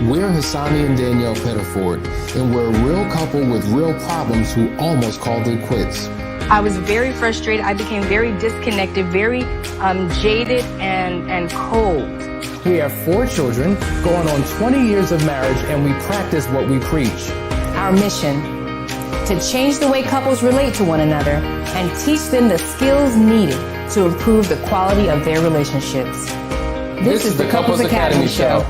We're Hassani and Danielle Pettiford, and we're a real couple with real problems who almost called it quits. I was very frustrated. I became very disconnected, very jaded and cold. We have 4 children, going on 20 years of marriage, and we practice what we preach. Our mission, to change the way couples relate to one another and teach them the skills needed to improve the quality of their relationships. This is the Couples Academy Show.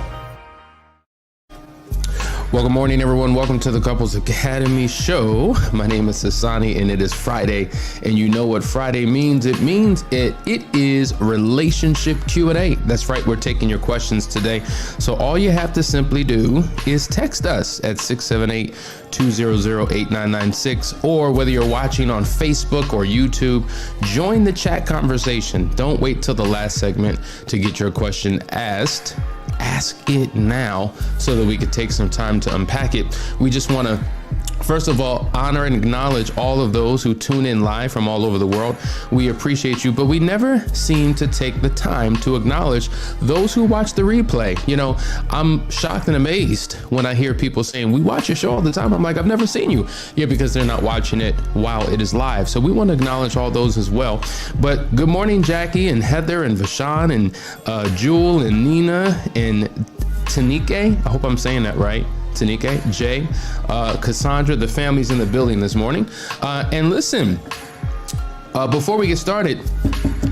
Well, good morning, everyone. Welcome to the Couples Academy Show. My name is Hassani, and it is Friday. And you know what Friday means? It means it is relationship Q&A. That's right. We're taking your questions today. So all you have to simply do is text us at 678-200-8996, or whether you're watching on Facebook or YouTube, join the chat conversation. Don't wait till the last segment to get your question asked. Ask it now so that we could take some time to unpack it. We just want to, first of all, honor and acknowledge all of those who tune in live from all over the world. We appreciate you, but we never seem to take the time to acknowledge those who watch the replay. You know, I'm shocked and amazed when I hear people saying, we watch your show all the time. I'm like, I've never seen you. Yeah, because they're not watching it while it is live. So we want to acknowledge all those as well. But good morning, Jackie and Heather and Vashan and Jewel and Nina and Tanike. I hope I'm saying that right. Tanike, Jay, Cassandra, the family's in the building this morning. And listen, before we get started,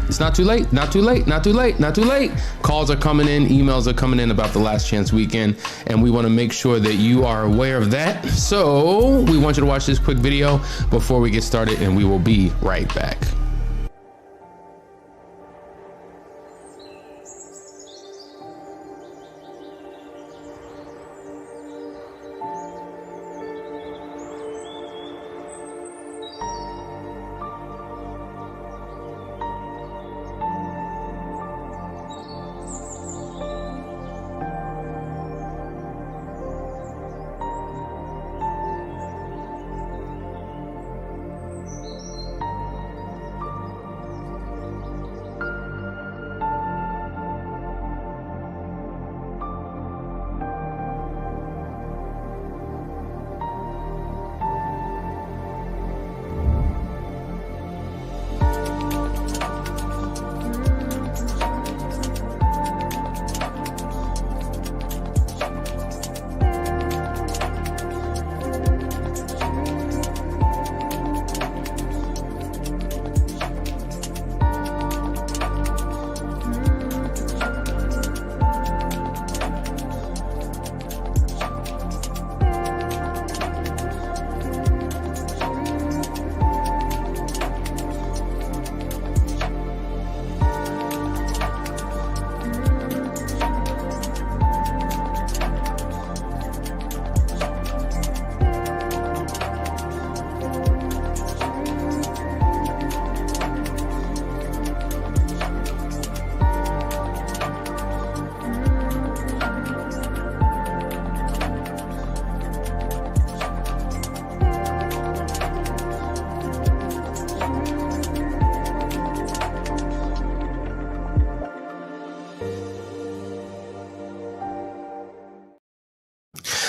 it's not too late, not too late, not too late, not too late. Calls are coming in, emails are coming in about the Last Chance Weekend, and we want to make sure that you are aware of that. So we want you to watch this quick video before we get started, and we will be right back.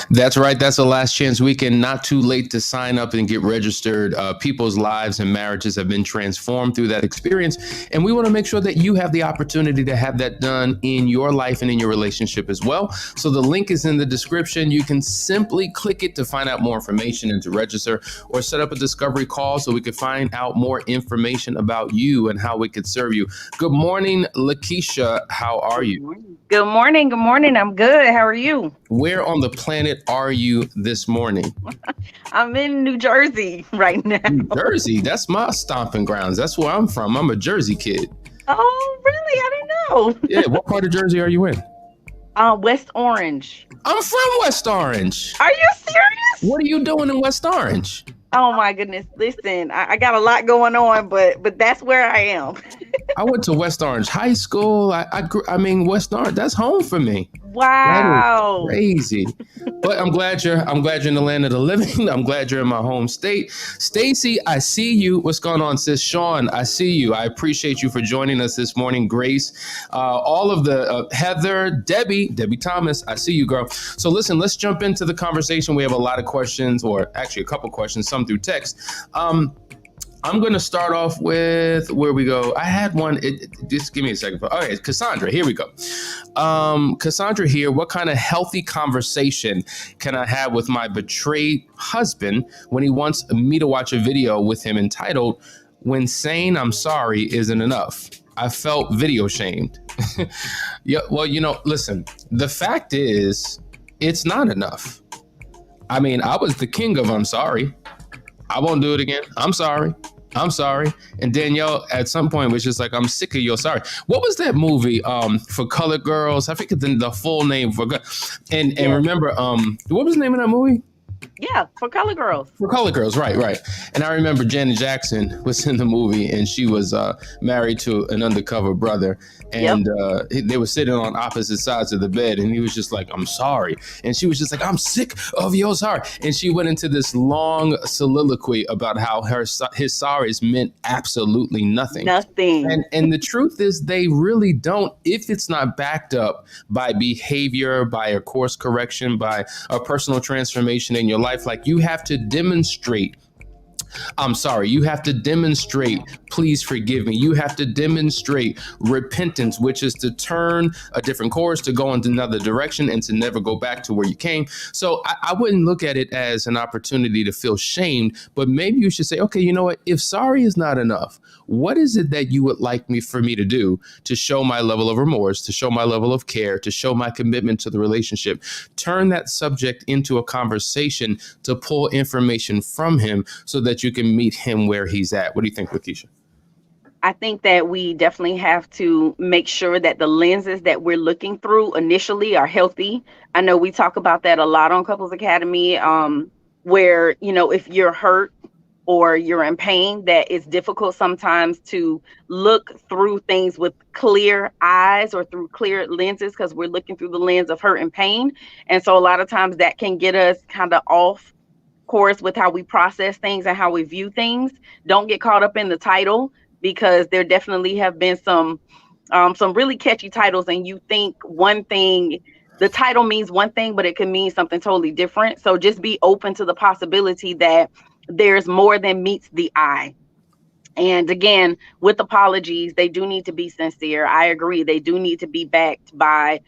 That's right. That's the Last Chance Weekend. Not too late to sign up and get registered. People's lives and marriages have been transformed through that experience. And we want to make sure that you have the opportunity to have that done in your life and in your relationship as well. So the link is in the description. You can simply click it to find out more information and to register, or set up a discovery call so we could find out more information about you and how we could serve you. Good morning, Lakeisha. How are you? Good morning. Good morning. I'm good. How are you? Where on the planet are you this morning? I'm in New Jersey right now. New Jersey? That's my stomping grounds. That's where I'm from. I'm a Jersey kid. Oh, really? I didn't know. Yeah. What part of Jersey are you in? West Orange. I'm from West Orange. Are you serious? What are you doing in West Orange? Oh my goodness. Listen, I got a lot going on, but that's where I am. I went to West Orange High School. I mean, West Orange, that's home for me. That is Wow. crazy. But I'm glad you're in the land of the living. I'm glad you're in my home state. Stacy, I see you. What's going on, sis? Sean, I see you. I appreciate you for joining us this morning. Grace, all of the Heather, Debbie Thomas, I see you, girl. So listen, let's jump into the conversation. We have a lot of questions, or actually a couple questions, some through text. I'm going to start off with where we go. I had one. Just give me a second. Okay, Cassandra, here we go. Cassandra here. What kind of healthy conversation can I have with my betrayed husband when he wants me to watch a video with him entitled, "When Saying I'm Sorry Isn't Enough"? I felt video shamed. Yeah, well, listen, the fact is, it's not enough. I mean, I was the king of I'm sorry. I won't do it again. I'm sorry. And Danielle, at some point, was just like, I'm sick of your sorry. What was that movie for colored girls? I forget the full name. And remember, what was the name of that movie? Yeah, For Color Girls. For Color Girls, right. And I remember Janet Jackson was in the movie, and she was married to an undercover brother. And they were sitting on opposite sides of the bed, and he was just like, I'm sorry. And she was just like, I'm sick of your sorry. And she went into this long soliloquy about how his sorries meant absolutely nothing. And the truth is, they really don't, if it's not backed up by behavior, by a course correction, by a personal transformation in your life. Like, you have to demonstrate, I'm sorry. You have to demonstrate, please forgive me. You have to demonstrate repentance, which is to turn a different course, to go in another direction, and to never go back to where you came. So I wouldn't look at it as an opportunity to feel shamed, but maybe you should say, okay, you know what? If sorry is not enough, what is it that you would like for me to do to show my level of remorse, to show my level of care, to show my commitment to the relationship? Turn that subject into a conversation to pull information from him so that you can meet him where he's at. What do you think, Lakeisha? I think that we definitely have to make sure that the lenses that we're looking through initially are healthy. I know we talk about that a lot on Couples Academy, where, if you're hurt or you're in pain, that it's difficult sometimes to look through things with clear eyes or through clear lenses, because we're looking through the lens of hurt and pain. And so a lot of times that can get us kind of off course with how we process things and how we view things. Don't get caught up in the title, because there definitely have been some really catchy titles, and you think one thing, the title means one thing, but it can mean something totally different. So just be open to the possibility that there's more than meets the eye. And again, with apologies, they do need to be sincere. I agree. They do need to be backed by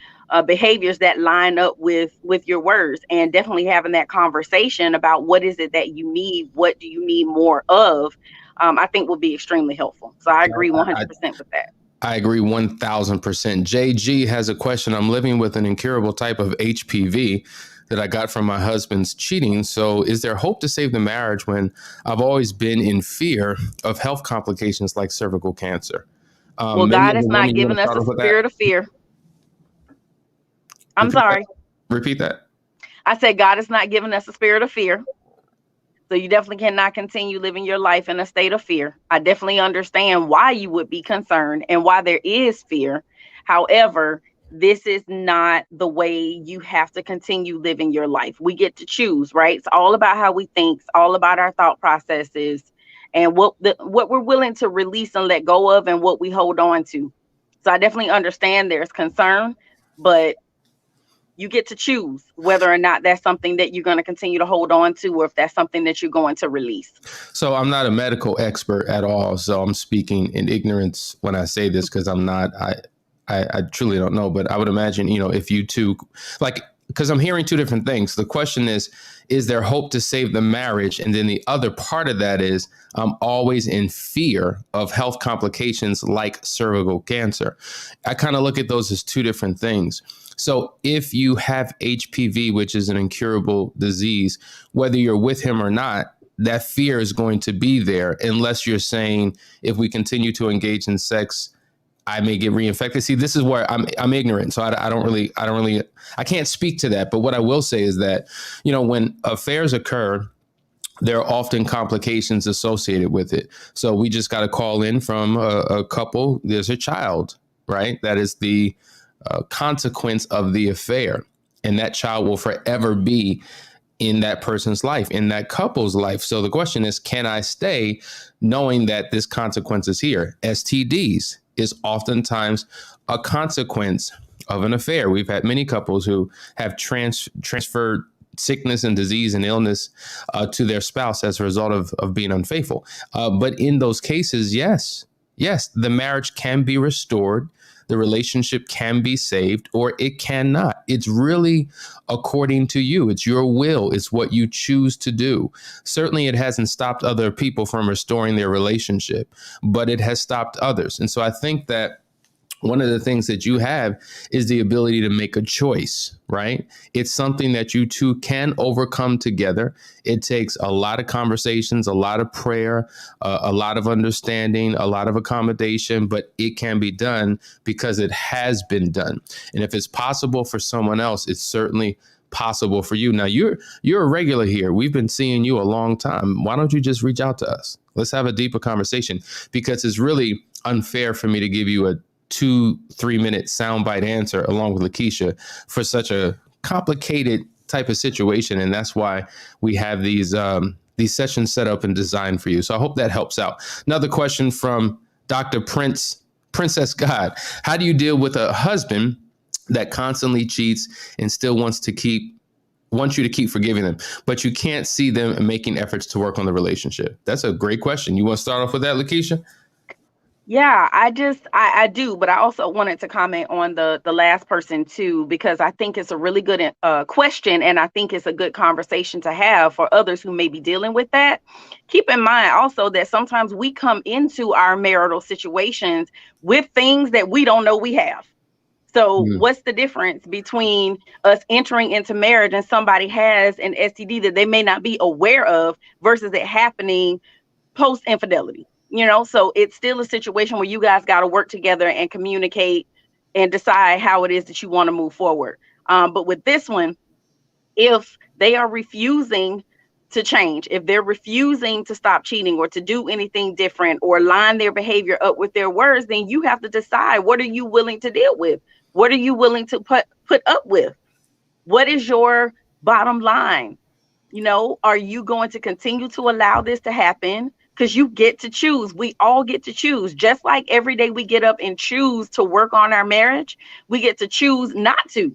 behaviors that line up with your words, and definitely having that conversation about what is it that you need? What do you need more of? I think will be extremely helpful. So I agree 100% with that. I agree 1,000%. JG has a question. I'm living with an incurable type of HPV that I got from my husband's cheating. So is there hope to save the marriage when I've always been in fear of health complications like cervical cancer? Well, God has not given us a spirit of fear. I'm sorry. Repeat that. I said, God has not given us a spirit of fear. So you definitely cannot continue living your life in a state of fear. I definitely understand why you would be concerned and why there is fear. However, this is not the way you have to continue living your life. We get to choose, right? It's all about how we think. It's all about our thought processes and what we're willing to release and let go of, and what we hold on to. So I definitely understand there's concern, but you get to choose whether or not that's something that you're going to continue to hold on to, or if that's something that you're going to release. So I'm not a medical expert at all. So I'm speaking in ignorance when I say this, because I'm not, I truly don't know. But I would imagine, if you two, because I'm hearing two different things. The question is there hope to save the marriage? And then the other part of that is, I'm always in fear of health complications like cervical cancer. I kind of look at those as two different things. So if you have HPV, which is an incurable disease, whether you're with him or not, that fear is going to be there, unless you're saying, if we continue to engage in sex, I may get reinfected. See, this is where I'm ignorant. So I can't speak to that. But what I will say is that, when affairs occur, there are often complications associated with it. So we just got a call in from a couple. There's a child, right? That is the consequence of the affair. And that child will forever be in that person's life, in that couple's life. So the question is, can I stay knowing that this consequence is here? STDs is oftentimes a consequence of an affair. We've had many couples who have transferred sickness and disease and illness to their spouse as a result of being unfaithful. But in those cases, yes, the marriage can be restored. The relationship can be saved, or it cannot. It's really according to you. It's your will. It's what you choose to do. Certainly, it hasn't stopped other people from restoring their relationship, but it has stopped others. And so I think that one of the things that you have is the ability to make a choice, right? It's something that you two can overcome together. It takes a lot of conversations, a lot of prayer, a lot of understanding, a lot of accommodation, but it can be done because it has been done. And if it's possible for someone else, it's certainly possible for you. Now, you're a regular here. We've been seeing you a long time. Why don't you just reach out to us? Let's have a deeper conversation, because it's really unfair for me to give you a 2-3 minute soundbite answer along with Lakeisha for such a complicated type of situation. And that's why we have these sessions set up and designed for you. So I hope that helps out. Another question from Dr. Princess God. How do you deal with a husband that constantly cheats and still wants you to keep forgiving them, but you can't see them making efforts to work on the relationship? That's a great question. You want to start off with that, Lakeisha? Yeah, I do, but I also wanted to comment on the last person too, because I think it's a really good question, and I think it's a good conversation to have for others who may be dealing with that. Keep in mind also that sometimes we come into our marital situations with things that we don't know we have. So what's the difference between us entering into marriage and somebody has an STD that they may not be aware of versus it happening post infidelity? So it's still a situation where you guys got to work together and communicate and decide how it is that you want to move forward. But with this one, if they are refusing to change, if they're refusing to stop cheating or to do anything different or line their behavior up with their words, then you have to decide, what are you willing to deal with? What are you willing to put up with? What is your bottom line? Are you going to continue to allow this to happen? Because you get to choose. We all get to choose. Just like every day we get up and choose to work on our marriage, we get to choose not to.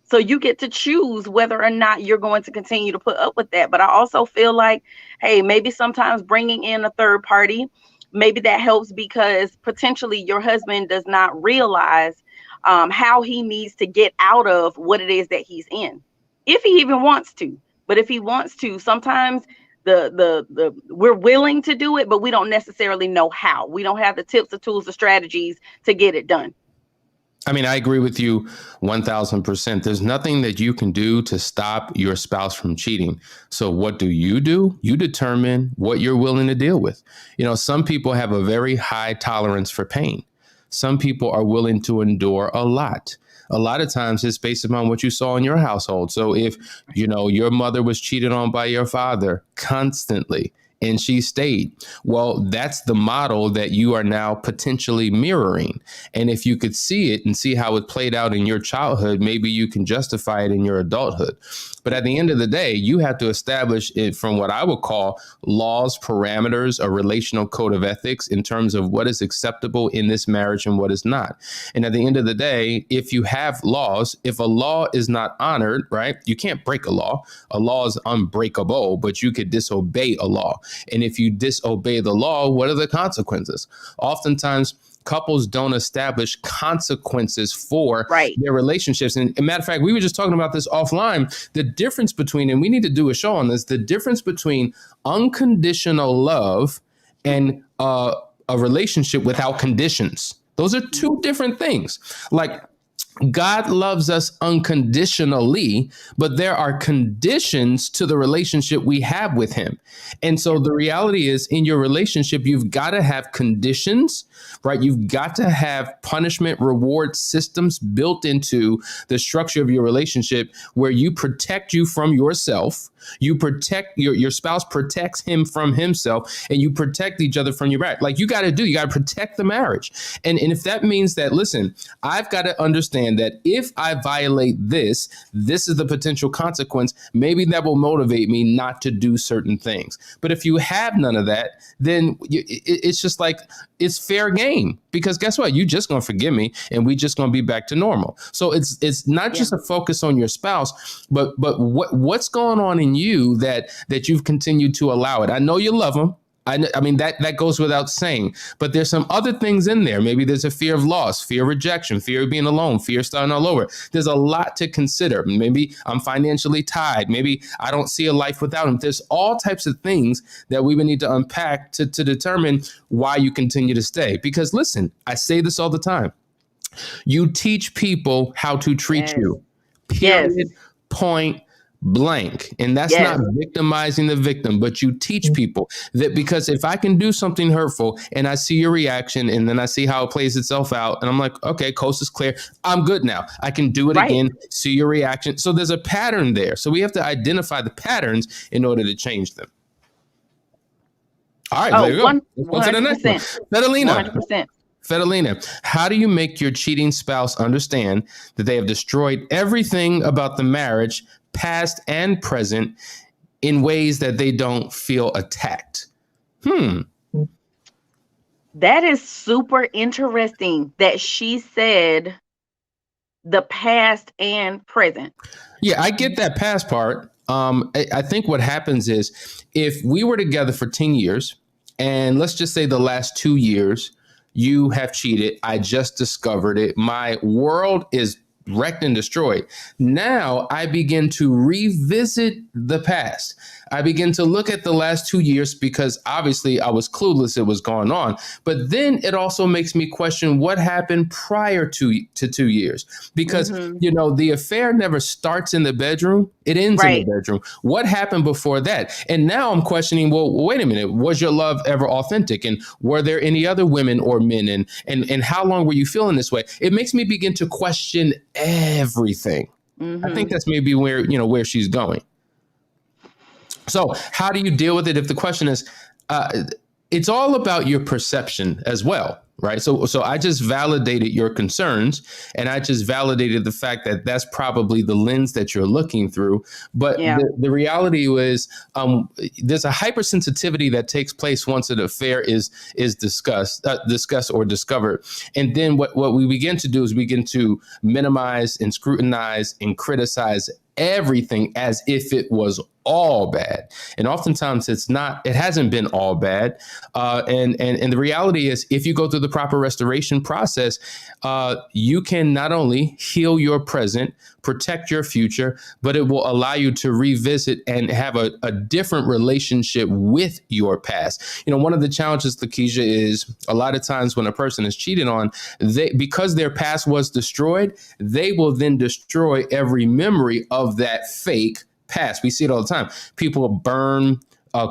So you get to choose whether or not you're going to continue to put up with that. But I also feel like, hey, maybe sometimes bringing in a third party, maybe that helps, because potentially your husband does not realize how he needs to get out of what it is that he's in, if he even wants to. But if he wants to, sometimes we're willing to do it, but we don't necessarily know how. We don't have the tips, the tools, the strategies to get it done. I mean, I agree with you 1000%. There's nothing that you can do to stop your spouse from cheating. So what do? You determine what you're willing to deal with. Some people have a very high tolerance for pain. Some people are willing to endure a lot. A lot of times it's based upon what you saw in your household. So if, your mother was cheated on by your father constantly and she stayed, well, that's the model that you are now potentially mirroring. And if you could see it and see how it played out in your childhood, maybe you can justify it in your adulthood. But at the end of the day, you have to establish it from what I would call laws, parameters, a relational code of ethics in terms of what is acceptable in this marriage and what is not. And at the end of the day, if you have laws, if a law is not honored, right, you can't break a law. A law is unbreakable, but you could disobey a law. And if you disobey the law, what are the consequences? Oftentimes, couples don't establish consequences for their relationships. And a matter of fact, we were just talking about this offline, the difference between, and we need to do a show on this, the difference between unconditional love and a relationship without conditions. Those are two different things. Like, God loves us unconditionally, but there are conditions to the relationship we have with him. And so the reality is, in your relationship, you've got to have conditions, right? You've got to have punishment reward systems built into the structure of your relationship, where you protect you from yourself. You protect your spouse protects him from himself, and you protect each other from your back. Like, you got to protect the marriage. And if that means that, listen, I've got to understand understand that if I violate this, this is the potential consequence. Maybe that will motivate me not to do certain things. But if you have none of that, then it's just like, it's fair game, because guess what? You're just going to forgive me and we just going to be back to normal. So it's not just a focus on your spouse, but what's going on in you that you've continued to allow it. I know you love them. I mean, that goes without saying, but there's some other things in there. Maybe there's a fear of loss, fear of rejection, fear of being alone, fear of starting all over. There's a lot to consider. Maybe I'm financially tied. Maybe I don't see a life without him. There's all types of things that we would need to unpack to determine why you continue to stay. Because listen, I say this all the time. You teach people how to treat you. Period. Point blank. And that's not victimizing the victim, but you teach people that, because if I can do something hurtful and I see your reaction and then I see how it plays itself out and I'm like, okay, coast is clear, I'm good now. I can do it again, see your reaction. So there's a pattern there. So we have to identify the patterns in order to change them. All right, there you go. Let's go to the next one. Fedelina. 100%. Fedelina, how do you make your cheating spouse understand that they have destroyed everything about the marriage, past and present, in ways that they don't feel attacked? That is super interesting that she said the past and present. Yeah, I get that past part. I think what happens is, if we were together for 10 years, and let's just say the last 2 years, you have cheated. I just discovered it. My world is wrecked and destroyed. Now I begin to revisit the past. I begin to look at the last 2 years, because obviously I was clueless it was going on. But then it also makes me question what happened prior to 2 years, because, you know, the affair never starts in the bedroom. It ends in the bedroom. What happened before that? And now I'm questioning, well, wait a minute. Was your love ever authentic? And were there any other women or men? And how long were you feeling this way? It makes me begin to question everything. I think that's maybe where she's going. So how do you deal with it? If the question is, it's all about your perception as well, right? So I just validated your concerns, and I just validated the fact that that's probably the lens that you're looking through. But the reality is, there's a hypersensitivity that takes place once an affair is discussed or discovered. And then what we begin to do is begin to minimize and scrutinize and criticize everything as if it was all bad. And oftentimes it's not, it hasn't been all bad. And the reality is, if you go through the proper restoration process, you can not only heal your present, protect your future, but it will allow you to revisit and have a different relationship with your past. You know, one of the challenges, Lakeisha, is a lot of times when a person is cheated on, because their past was destroyed, they will then destroy every memory of that fake past. We see it all the time. People burn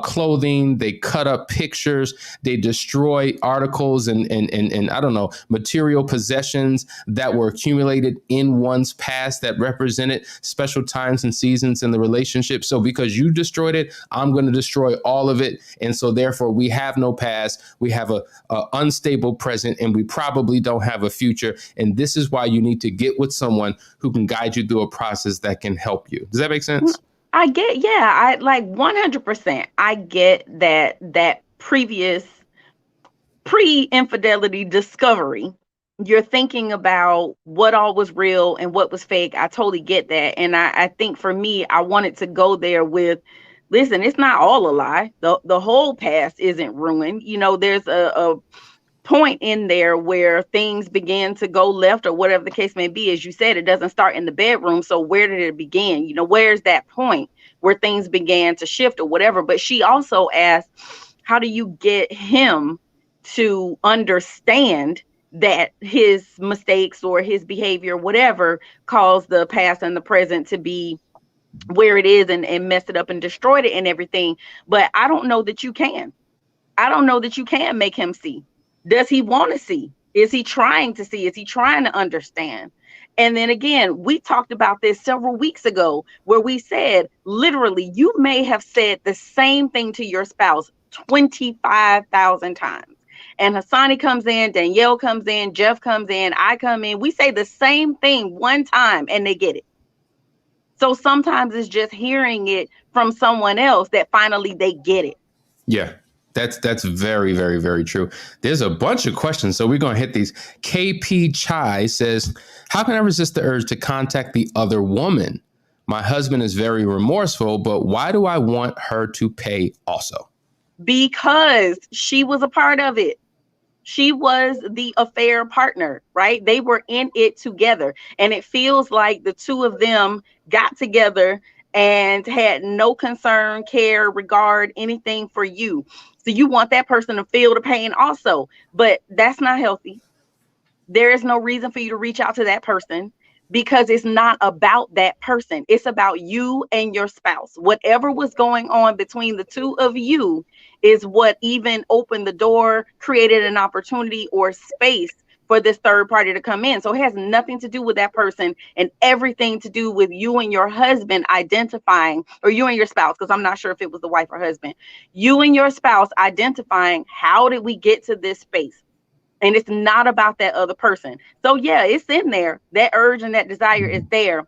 clothing, they cut up pictures, they destroy articles and I don't know, material possessions that were accumulated in one's past that represented special times and seasons in the relationship. So because you destroyed it, I'm going to destroy all of it. And so therefore we have no past, we have a unstable present, and we probably don't have a future. And this is why you need to get with someone who can guide you through a process that can help you. Does that make sense? I get, I like 100%. I get that previous pre-infidelity discovery. You're thinking about what all was real and what was fake. I totally get that. And I think for me, I wanted to go there with, listen, it's not all a lie. The whole past isn't ruined. You know, there's a point in there where things began to go left or whatever the case may be. As you said, it doesn't start in the bedroom. So where did it begin? You know, where's that point where things began to shift or whatever? But she also asked, how do you get him to understand that his mistakes or his behavior, whatever, caused the past and the present to be where it is and messed it up and destroyed it and everything? But I don't know that you can. I don't know that you can make him see. Does he want to see? Is he trying to see? Is he trying to understand? And then again, we talked about this several weeks ago, where we said, literally, you may have said the same thing to your spouse 25,000 times. And Hassani comes in, Danielle comes in, Jeff comes in, I come in. We say the same thing one time and they get it. So sometimes it's just hearing it from someone else that finally they get it. Yeah. That's very, very, very true. There's a bunch of questions, so we're going to hit these. KP Chai says, how can I resist the urge to contact the other woman? My husband is very remorseful, but why do I want her to pay also? Because she was a part of it. She was the affair partner, right? They were in it together. And it feels like the two of them got together and had no concern, care, regard, anything for you. So you want that person to feel the pain also, but that's not healthy. There is no reason for you to reach out to that person because it's not about that person. It's about you and your spouse. Whatever was going on between the two of you is what even opened the door, created an opportunity or space for this third party to come in. So it has nothing to do with that person and everything to do with you and your husband identifying, or you and your spouse, because I'm not sure if it was the wife or husband, you and your spouse identifying, how did we get to this space? And it's not about that other person. So yeah, it's in there. That urge and that desire is there.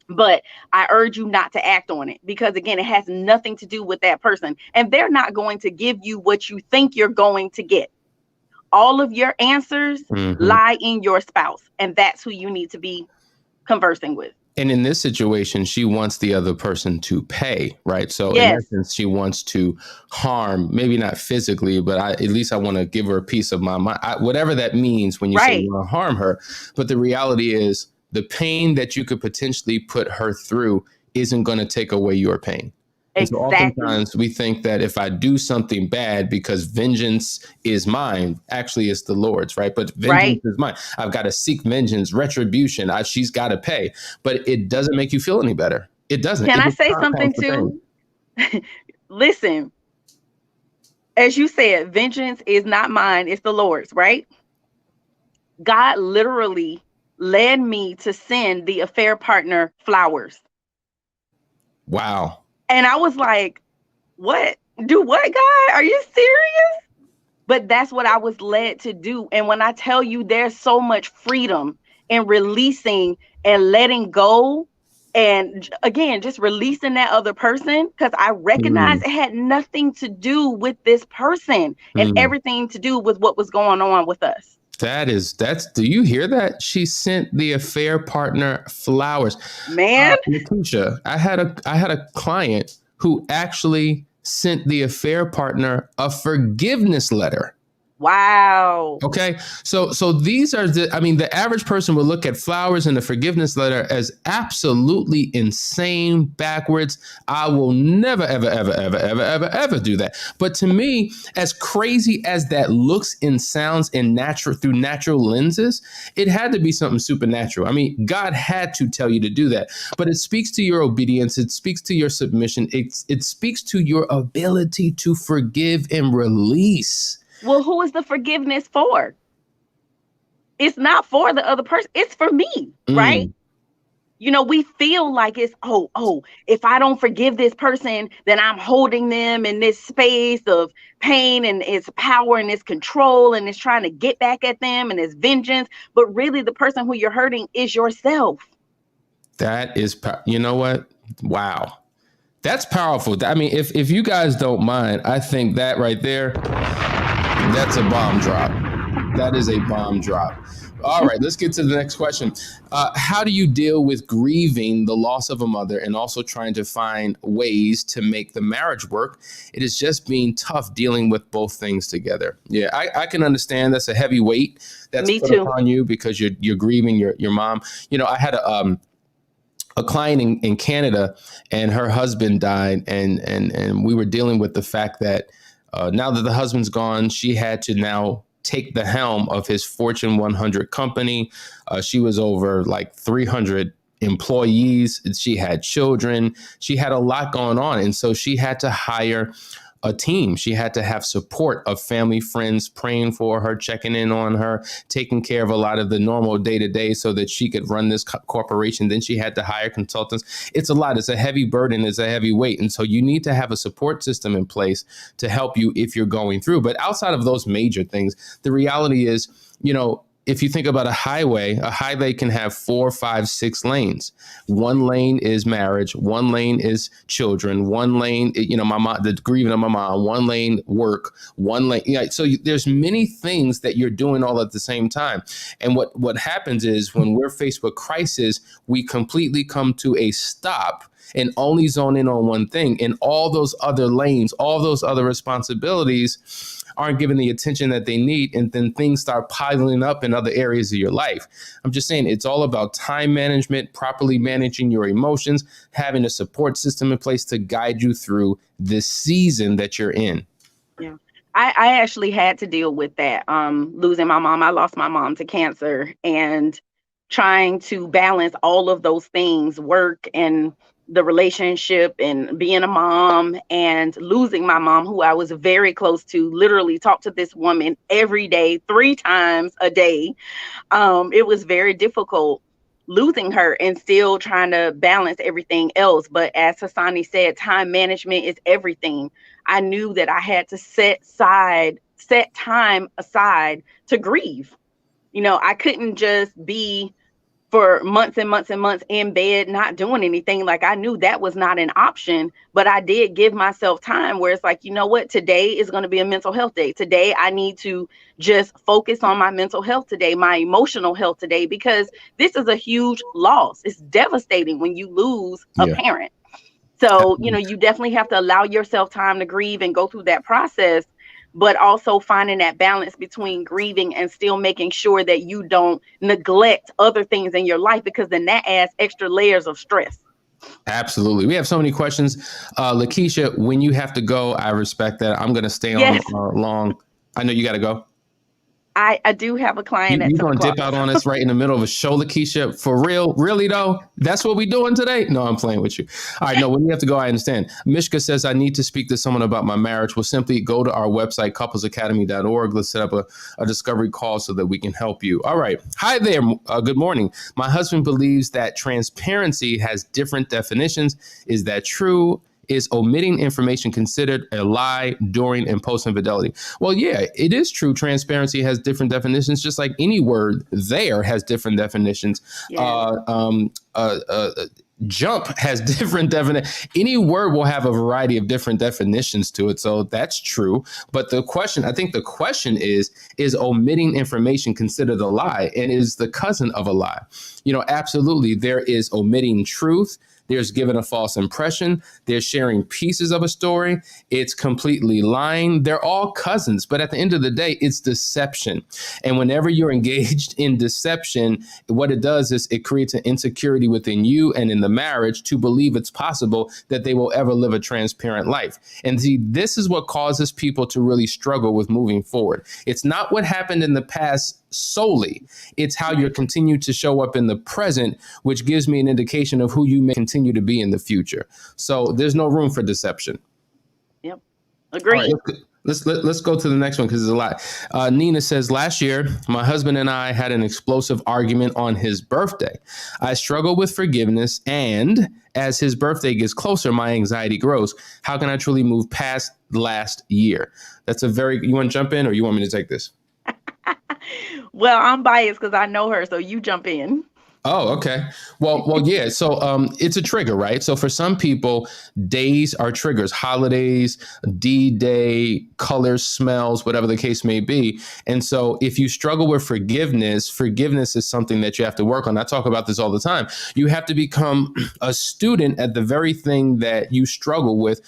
But I urge you not to act on it because, again, it has nothing to do with that person. And they're not going to give you what you think you're going to get. All of your answers lie in your spouse. And that's who you need to be conversing with. And in this situation, she wants the other person to pay, right? So Yes. in essence, she wants to harm, maybe not physically, but at least I want to give her a piece of my mind, whatever that means when you say you want to harm her. But the reality is the pain that you could potentially put her through isn't going to take away your pain. Exactly. So oftentimes we think that if I do something bad because vengeance is mine, actually it's the Lord's, right? But vengeance is mine. I've got to seek vengeance, retribution. She's got to pay. But it doesn't make you feel any better. It doesn't. Can I say something too? Listen, as you said, vengeance is not mine, it's the Lord's, right? God literally led me to send the affair partner flowers. Wow. And I was like, what? Do what, God? Are you serious? But that's what I was led to do. And when I tell you there's so much freedom in releasing and letting go, and again, just releasing that other person, because I recognize it had nothing to do with this person and everything to do with what was going on with us. Do you hear that? She sent the affair partner flowers. Man, Lakeisha, I had a client who actually sent the affair partner a forgiveness letter. Wow. Okay. So these are the average person will look at flowers and the forgiveness letter as absolutely insane, backwards. I will never, ever, ever, ever, ever, ever, ever do that. But to me, as crazy as that looks and sounds through natural lenses, it had to be something supernatural. I mean, God had to tell you to do that, but it speaks to your obedience. It speaks to your submission. It speaks to your ability to forgive and release. Well, who is the forgiveness for? It's not for the other person. It's for me, right? You know, we feel like it's, if I don't forgive this person, then I'm holding them in this space of pain and it's power and it's control and it's trying to get back at them and it's vengeance. But really the person who you're hurting is yourself. That is, you know what? Wow. That's powerful. I mean, if you guys don't mind, I think that right there, that's a bomb drop. That is a bomb drop. All right, let's get to the next question. How do you deal with grieving the loss of a mother and also trying to find ways to make the marriage work? It is just being tough dealing with both things together. Yeah, I can understand that's a heavy weight that's put upon you because you're grieving your mom. You know, I had a client in Canada and her husband died and we were dealing with the fact that now that the husband's gone, she had to now take the helm of his Fortune 100 company. She was over like 300 employees. She had children. She had a lot going on. And so she had to hire a team. She had to have support of family, friends praying for her, checking in on her, taking care of a lot of the normal day-to-day so that she could run this corporation. Then she had to hire consultants. It's a lot. It's a heavy burden. It's a heavy weight. And so you need to have a support system in place to help you if you're going through. But outside of those major things, the reality is, if you think about a highway can have 4, 5, 6 lanes. One lane is marriage. One lane is children. One lane, my mom, the grieving of my mom. One lane, work. One lane. So there's many things that you're doing all at the same time. And what happens is when we're faced with crisis, we completely come to a stop and only zone in on one thing. And all those other lanes, all those other responsibilities aren't given the attention that they need, and then things start piling up in other areas of your life. I'm just saying it's all about time management, properly managing your emotions, having a support system in place to guide you through this season that you're in. Yeah. I actually had to deal with that. Losing my mom. I lost my mom to cancer, and trying to balance all of those things, work and the relationship and being a mom, and losing my mom, who I was very close to, literally talk to this woman every day, 3 times a day. It was very difficult losing her and still trying to balance everything else. But as Hassani said, time management is everything. I knew that I had to set time aside to grieve. I couldn't just be for months and months and months in bed, not doing anything. Like, I knew that was not an option, but I did give myself time where it's like, you know what, today is going to be a mental health day. Today, I need to just focus on my mental health today, my emotional health today, because this is a huge loss. It's devastating when you lose a parent. So, you definitely have to allow yourself time to grieve and go through that process, but also finding that balance between grieving and still making sure that you don't neglect other things in your life, because then that adds extra layers of stress. Absolutely. We have so many questions. Lakeisha, when you have to go, I respect that. I'm going to stay on long. I know you got to go. I do have a client. You're going to dip out on us right in the middle of a show, Lakeisha? For real? Really, though? That's what we doing today? No, I'm playing with you. All right, no, when you have to go, I understand. Mishka says, I need to speak to someone about my marriage. Well, simply go to our website, couplesacademy.org. Let's set up a discovery call so that we can help you. All right. Hi there. Good morning. My husband believes that transparency has different definitions. Is that true? Is omitting information considered a lie during and post infidelity? Well, yeah, it is true. Transparency has different definitions, just like any word there has different definitions. Yeah. Jump has different definitions. Any word will have a variety of different definitions to it. So that's true. But I think the question is omitting information considered a lie? And is the cousin of a lie? Absolutely. There is omitting truth. There's giving a false impression. There's sharing pieces of a story. It's completely lying. They're all cousins. But at the end of the day, it's deception. And whenever you're engaged in deception, what it does is it creates an insecurity within you and in the marriage to believe it's possible that they will ever live a transparent life. And see, this is what causes people to really struggle with moving forward. It's not what happened in the past solely. It's how you continue to show up in the present, which gives me an indication of who you may continue to be in the future. So there's no room for deception. Yep. Agreed. Right, let's go to the next one because there's a lot. Nina says, last year, my husband and I had an explosive argument on his birthday. I struggle with forgiveness, and as his birthday gets closer, my anxiety grows. How can I truly move past last year? You want to jump in or you want me to take this? Well, I'm biased because I know her, so you jump in. Oh, okay. Well, yeah. So it's a trigger, right? So for some people, days are triggers, holidays, D-Day, colors, smells, whatever the case may be. And so if you struggle with forgiveness is something that you have to work on. I talk about this all the time. You have to become a student at the very thing that you struggle with.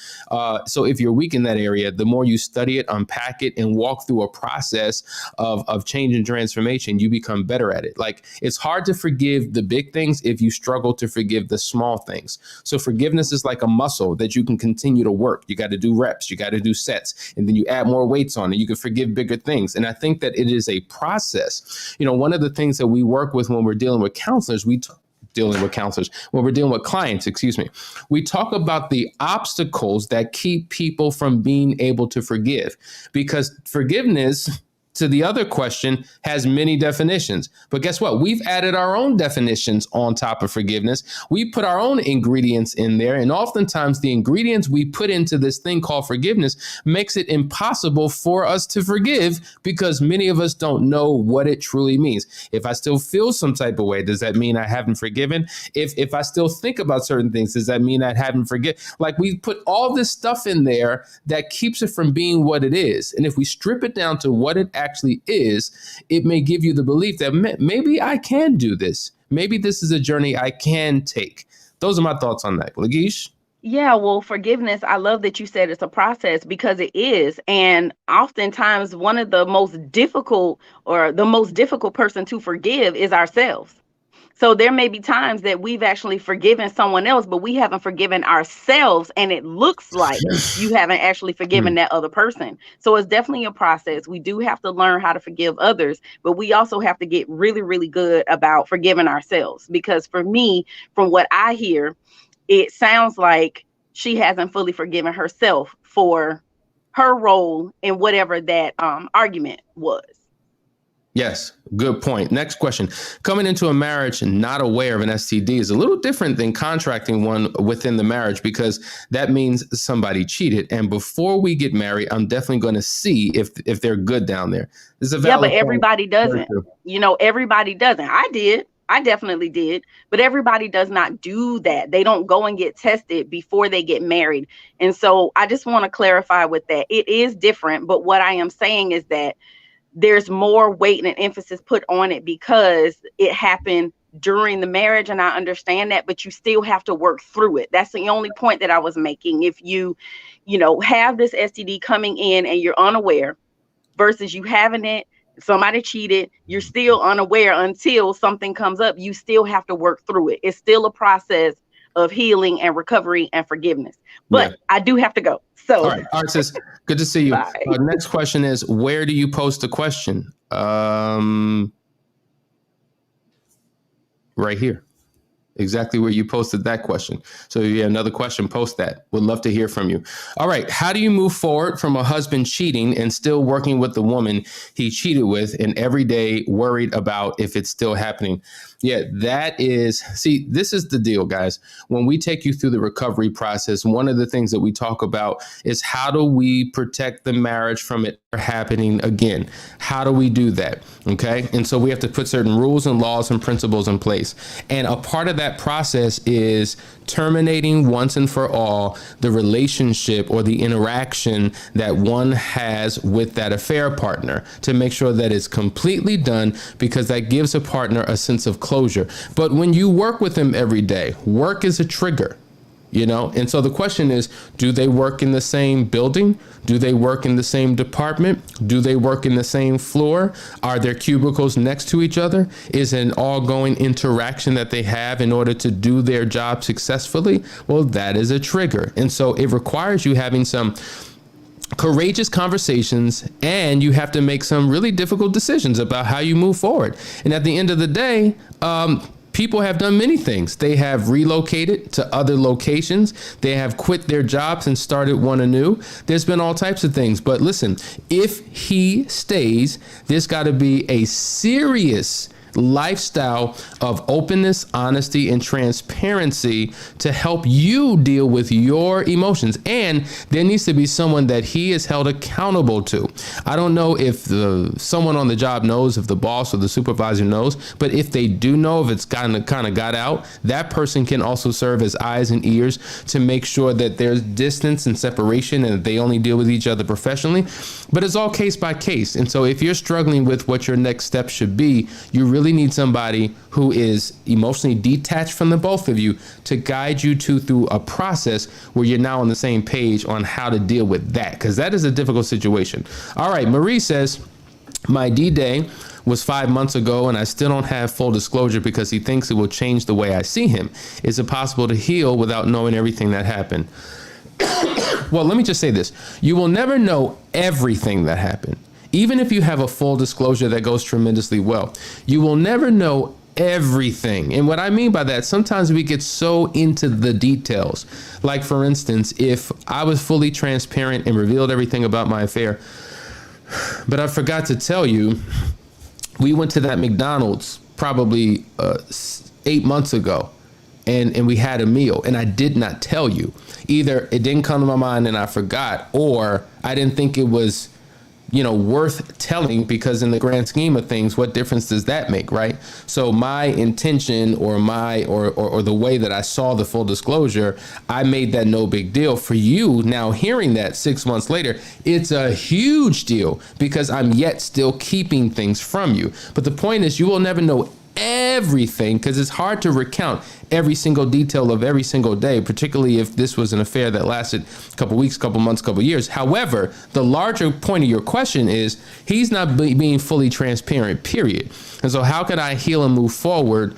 So if you're weak in that area, the more you study it, unpack it, and walk through a process of change and transformation, you become better at it. Like, it's hard to forgive the big things if you struggle to forgive the small things. So forgiveness is like a muscle that you can continue to work. You got to do reps, you got to do sets, and then you add more weights on it. You can forgive bigger things. And I think that it is a process. One of the things that we work with when we're dealing with counselors, we dealing with counselors, when we're dealing with clients, excuse me, we talk about the obstacles that keep people from being able to forgive, because forgiveness, to the other question, has many definitions. But guess what? We've added our own definitions on top of forgiveness. We put our own ingredients in there. And oftentimes the ingredients we put into this thing called forgiveness makes it impossible for us to forgive, because many of us don't know what it truly means. If I still feel some type of way, does that mean I haven't forgiven? If I still think about certain things, does that mean I haven't forgiven? Like, we put all this stuff in there that keeps it from being what it is. And if we strip it down to what it actually is, it may give you the belief that maybe I can do this. Maybe this is a journey I can take. Those are my thoughts on that. Lagish? Yeah, well, forgiveness, I love that you said it's a process, because it is. And oftentimes one of the most difficult person to forgive is ourselves. So there may be times that we've actually forgiven someone else, but we haven't forgiven ourselves. And it looks like you haven't actually forgiven that other person. So it's definitely a process. We do have to learn how to forgive others, but we also have to get really, really good about forgiving ourselves. Because for me, from what I hear, it sounds like she hasn't fully forgiven herself for her role in whatever that argument was. Yes, good point. Next question. Coming into a marriage and not aware of an STD is a little different than contracting one within the marriage, because that means somebody cheated. And before we get married, I'm definitely going to see if they're good down there. This is a valid but everybody doesn't. Everybody doesn't. I definitely did. But everybody does not do that. They don't go and get tested before they get married. And so I just want to clarify with that. It is different. But what I am saying is that there's more weight and emphasis put on it because it happened during the marriage. And I understand that, but you still have to work through it. That's the only point that I was making. If you have this STD coming in and you're unaware versus you having it, somebody cheated, you're still unaware until something comes up. You still have to work through it. It's still a process of healing and recovery and forgiveness. But I do have to go. So, all right, sis, good to see you. Next question is, where do you post the question? Right here. Exactly where you posted that question. So if you have another question, post that. Would love to hear from you. All right. How do you move forward from a husband cheating and still working with the woman he cheated with and every day worried about if it's still happening? Yeah, this is the deal, guys. When we take you through the recovery process, one of the things that we talk about is how do we protect the marriage from it happening again? How do we do that? Okay. And so we have to put certain rules and laws and principles in place. And a part of that process is terminating once and for all the relationship or the interaction that one has with that affair partner, to make sure that it's completely done, because that gives a partner a sense of closure. But when you work with them every day, work is a trigger. And so the question is, do they work in the same building? Do they work in the same department? Do they work in the same floor? Are there cubicles next to each other? Is an ongoing interaction that they have in order to do their job successfully? Well, that is a trigger. And so it requires you having some courageous conversations, and you have to make some really difficult decisions about how you move forward. And at the end of the day, people have done many things. They have relocated to other locations. They have quit their jobs and started one anew. There's been all types of things. But listen, if he stays, there's got to be a serious lifestyle of openness, honesty, and transparency to help you deal with your emotions. And there needs to be someone that he is held accountable to. I don't know if someone on the job knows, if the boss or the supervisor knows, but if they do know, if it's kind of got out, that person can also serve as eyes and ears to make sure that there's distance and separation and that they only deal with each other professionally. But it's all case by case. And so if you're struggling with what your next step should be, you really need somebody who is emotionally detached from the both of you to guide you through a process where you're now on the same page on how to deal with that, because that is a difficult situation. All right, Marie says, my D-Day was 5 months ago and I still don't have full disclosure because he thinks it will change the way I see him. Is it possible to heal without knowing everything that happened? Well, let me just say this. You will never know everything that happened. Even if you have a full disclosure that goes tremendously well, you will never know everything. And what I mean by that, sometimes we get so into the details. Like, for instance, if I was fully transparent and revealed everything about my affair, but I forgot to tell you, we went to that McDonald's probably 8 months ago, and we had a meal, and I did not tell you. Either it didn't come to my mind and I forgot, or I didn't think it was, worth telling, because in the grand scheme of things, what difference does that make, right? So my intention or the way that I saw the full disclosure, I made that no big deal. For you now hearing that 6 months later, it's a huge deal, because I'm yet still keeping things from you. But the point is, you will never know everything, because it's hard to recount every single detail of every single day, particularly if this was an affair that lasted a couple weeks, couple months, couple years. However, the larger point of your question is, he's not being fully transparent, period. And so how could I heal and move forward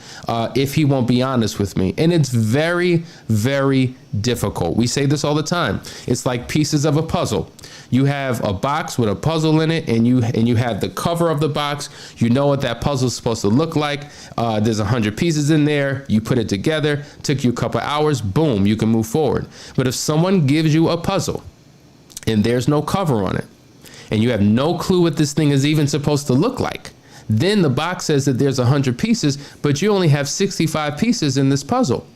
if he won't be honest with me? And it's very, very difficult. We say this all the time. It's like pieces of a puzzle. You have a box with a puzzle in it, and you have the cover of the box. You know what that puzzle is supposed to look like. There's 100 pieces in there. You put it together. Took you a couple hours. Boom, you can move forward. But if someone gives you a puzzle and there's no cover on it, and you have no clue what this thing is even supposed to look like, then the box says that there's 100 pieces, but you only have 65 pieces in this puzzle.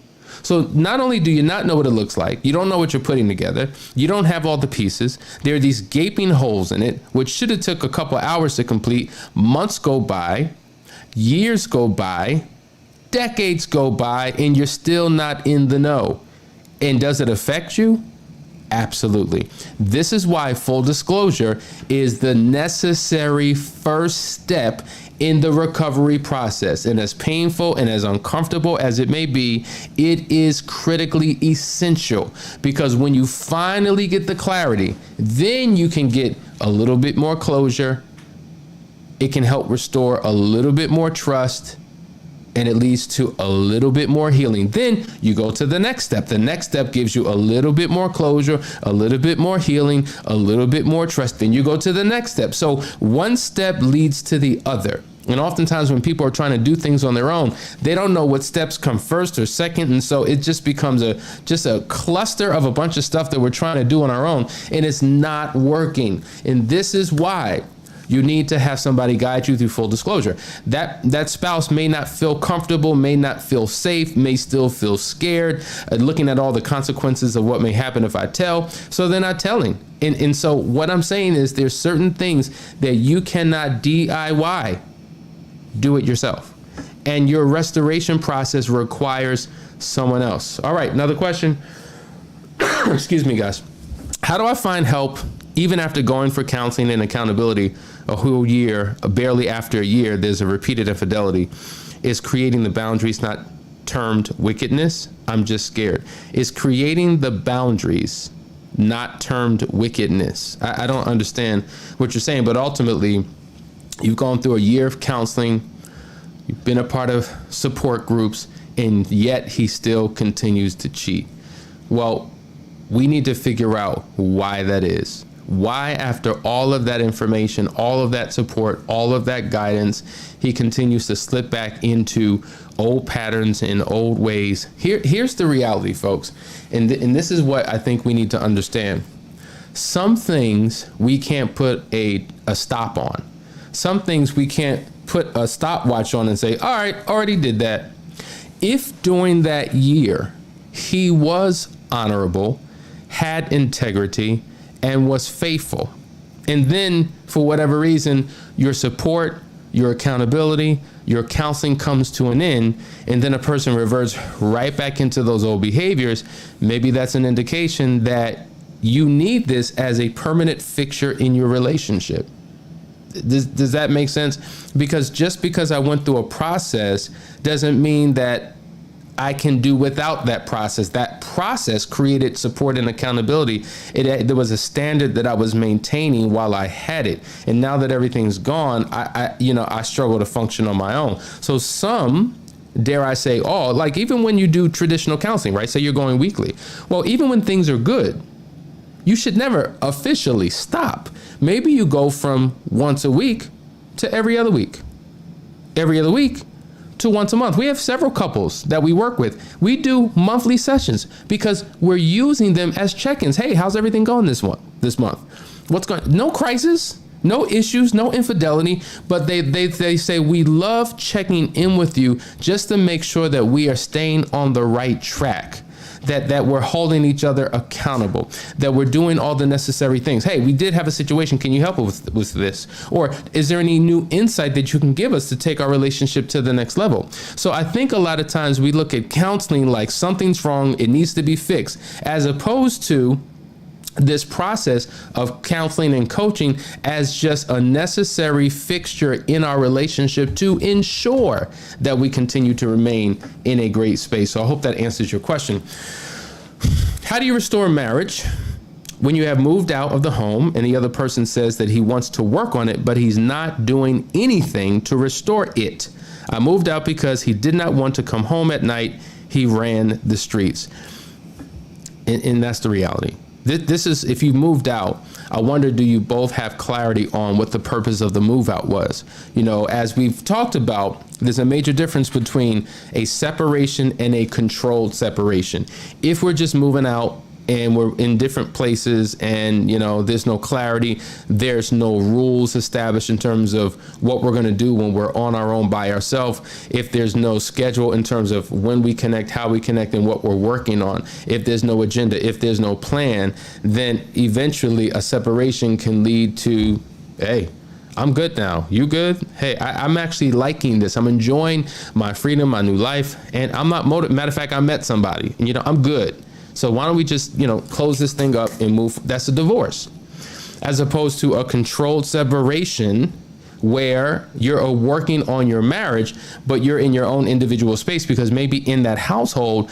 So not only do you not know what it looks like, you don't know what you're putting together, you don't have all the pieces, there are these gaping holes in it, which should have took a couple hours to complete. Months go by, years go by, decades go by, and you're still not in the know. And does it affect you? Absolutely. This is why full disclosure is the necessary first step in the recovery process. And as painful and as uncomfortable as it may be, it is critically essential, because when you finally get the clarity, then you can get a little bit more closure. It can help restore a little bit more trust, and it leads to a little bit more healing. Then you go to the next step. The next step gives you a little bit more closure, a little bit more healing, a little bit more trust. Then you go to the next step. So one step leads to the other. And oftentimes when people are trying to do things on their own, they don't know what steps come first or second. And so it just becomes a cluster of a bunch of stuff that we're trying to do on our own, and it's not working. And this is why you need to have somebody guide you through full disclosure. That spouse may not feel comfortable, may not feel safe, may still feel scared, looking at all the consequences of what may happen if I tell. So they're not telling. And so what I'm saying is, there's certain things that you cannot DIY. Do it yourself. And your restoration process requires someone else. All right, another question. Excuse me, guys. How do I find help even after going for counseling and accountability a whole year? Barely after a year, there's a repeated infidelity. Is creating the boundaries not termed wickedness? I'm just scared. Is creating the boundaries not termed wickedness? I don't understand what you're saying, but ultimately, you've gone through a year of counseling, you've been a part of support groups, and yet he still continues to cheat. Well, we need to figure out why that is. Why, after all of that information, all of that support, all of that guidance, he continues to slip back into old patterns and old ways. Here's the reality, folks, and this is what I think we need to understand. Some things we can't put a stop on. Some things we can't put a stopwatch on and say, all right, already did that. If during that year he was honorable, had integrity, and was faithful, and then for whatever reason, your support, your accountability, your counseling comes to an end, and then a person reverts right back into those old behaviors, maybe that's an indication that you need this as a permanent fixture in your relationship. Does that make sense? Because just because I went through a process doesn't mean that I can do without that process. That process created support and accountability. There was a standard that I was maintaining while I had it. And now that everything's gone, I struggle to function on my own. So some, dare I say all, like even when you do traditional counseling, right? Say you're going weekly. Well, even when things are good, you should never officially stop. Maybe you go from once a week to every other week. Every other week to once a month. We have several couples that we work with. We do monthly sessions because we're using them as check-ins. Hey, how's everything going this month? What's going? No crisis, no issues, no infidelity, but they say we love checking in with you just to make sure that we are staying on the right track. That we're holding each other accountable, that we're doing all the necessary things. Hey, we did have a situation. Can you help us with this? Or is there any new insight that you can give us to take our relationship to the next level? So I think a lot of times we look at counseling like something's wrong, it needs to be fixed, as opposed to this process of counseling and coaching as just a necessary fixture in our relationship to ensure that we continue to remain in a great space. So I hope that answers your question. How do you restore marriage when you have moved out of the home and the other person says that he wants to work on it, but he's not doing anything to restore it? I moved out because he did not want to come home at night. He ran the streets. And that's the reality. This is, if you moved out, I wonder, do you both have clarity on what the purpose of the move out was? You know, as we've talked about, there's a major difference between a separation and a controlled separation. If we're just moving out and we're in different places and, you know, there's no clarity, there's no rules established in terms of what we're going to do when we're on our own by ourselves, if there's no schedule in terms of when we connect, how we connect, and what we're working on, if there's no agenda, if there's no plan, then eventually a separation can lead to, hey, I'm good now. You good? Hey, I'm actually liking this. I'm enjoying my freedom, my new life, and I'm not motivated. Matter of fact, I met somebody, and, you know, I'm good. So why don't we just, you know, close this thing up and move? That's a divorce, as opposed to a controlled separation where you're working on your marriage, but you're in your own individual space because maybe in that household,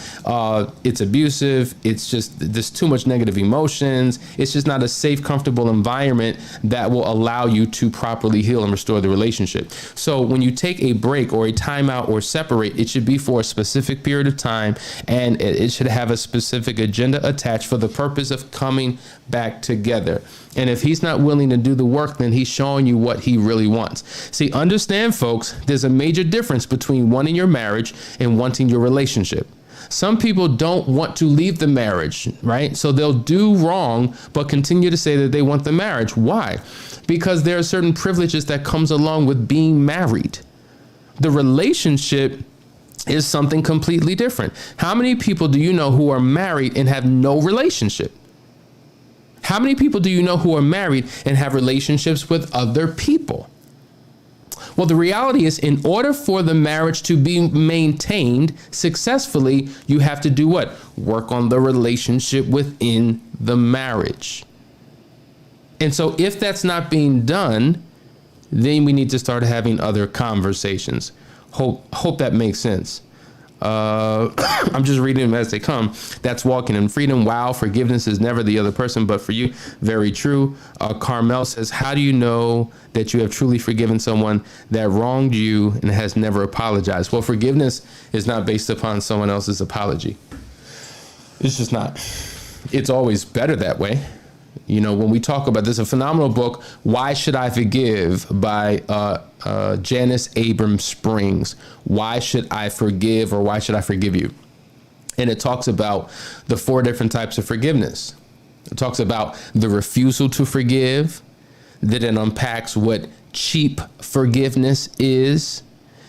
it's abusive. It's just, there's too much negative emotions. It's just not a safe, comfortable environment that will allow you to properly heal and restore the relationship. So when you take a break or a timeout or separate, it should be for a specific period of time, and it should have a specific agenda attached for the purpose of coming back together. And if he's not willing to do the work, then he's showing you what he really wants. See, understand, folks, there's a major difference between wanting your marriage and wanting your relationship. Some people don't want to leave the marriage, right? So they'll do wrong, but continue to say that they want the marriage. Why? Because there are certain privileges that comes along with being married. The relationship is something completely different. How many people do you know who are married and have no relationship? How many people do you know who are married and have relationships with other people? Well, the reality is, in order for the marriage to be maintained successfully, you have to do what? Work on the relationship within the marriage. And so if that's not being done, then we need to start having other conversations. Hope that makes sense. I'm just reading them as they come. That's walking in freedom. Wow, forgiveness is never the other person, but for you. Very true. Carmel says, how do you know that you have truly forgiven someone that wronged you and has never apologized? Well, forgiveness is not based upon someone else's apology. It's just not. It's always better that way. You know, when we talk about this, a phenomenal book, Why Should I Forgive, by Janice Abrams Springs. Why should I forgive, or why should I forgive you? And it talks about the 4 different types of forgiveness. It talks about the refusal to forgive. Then it unpacks what cheap forgiveness is.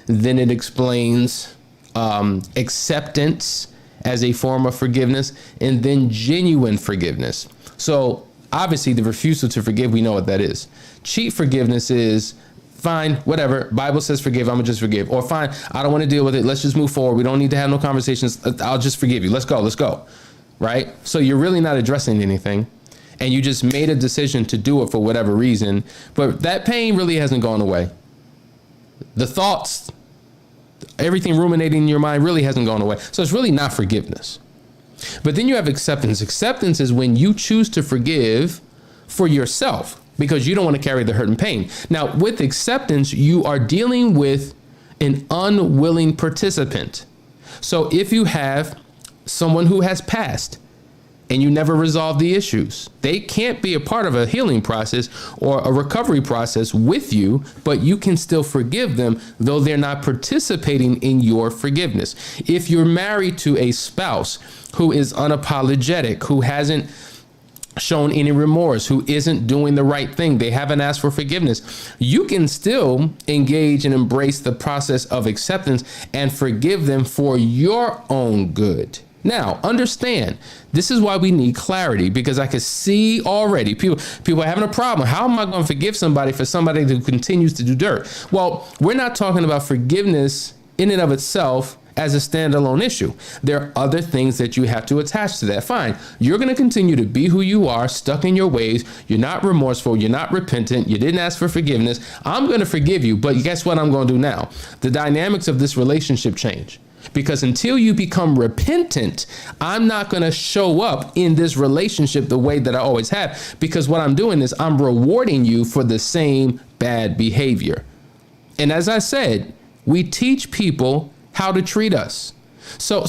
Then it explains acceptance as a form of forgiveness, and then genuine forgiveness. So obviously the refusal to forgive, we know what that is. Cheap forgiveness is, fine, whatever, Bible says forgive, I'm gonna just forgive. Or fine, I don't want to deal with it, let's just move forward, we don't need to have no conversations, I'll just forgive you, let's go, right? So you're really not addressing anything, and you just made a decision to do it for whatever reason, but that pain really hasn't gone away. The thoughts, everything ruminating in your mind really hasn't gone away. So it's really not forgiveness. But then you have acceptance. Acceptance is when you choose to forgive for yourself because you don't want to carry the hurt and pain. Now, with acceptance, you are dealing with an unwilling participant. So if you have someone who has passed and you never resolve the issues. They can't be a part of a healing process or a recovery process with you, but you can still forgive them, though they're not participating in your forgiveness. If you're married to a spouse who is unapologetic, who hasn't shown any remorse, who isn't doing the right thing, they haven't asked for forgiveness, you can still engage and embrace the process of acceptance and forgive them for your own good. Now, understand, this is why we need clarity, because I can see already people are having a problem. How am I going to forgive somebody for somebody who continues to do dirt? Well, we're not talking about forgiveness in and of itself as a standalone issue. There are other things that you have to attach to that. Fine, you're going to continue to be who you are, stuck in your ways. You're not remorseful. You're not repentant. You didn't ask for forgiveness. I'm going to forgive you, but guess what I'm going to do now? The dynamics of this relationship change. Because until you become repentant, I'm not going to show up in this relationship the way that I always have, because what I'm doing is I'm rewarding you for the same bad behavior. And as I said, we teach people how to treat us. So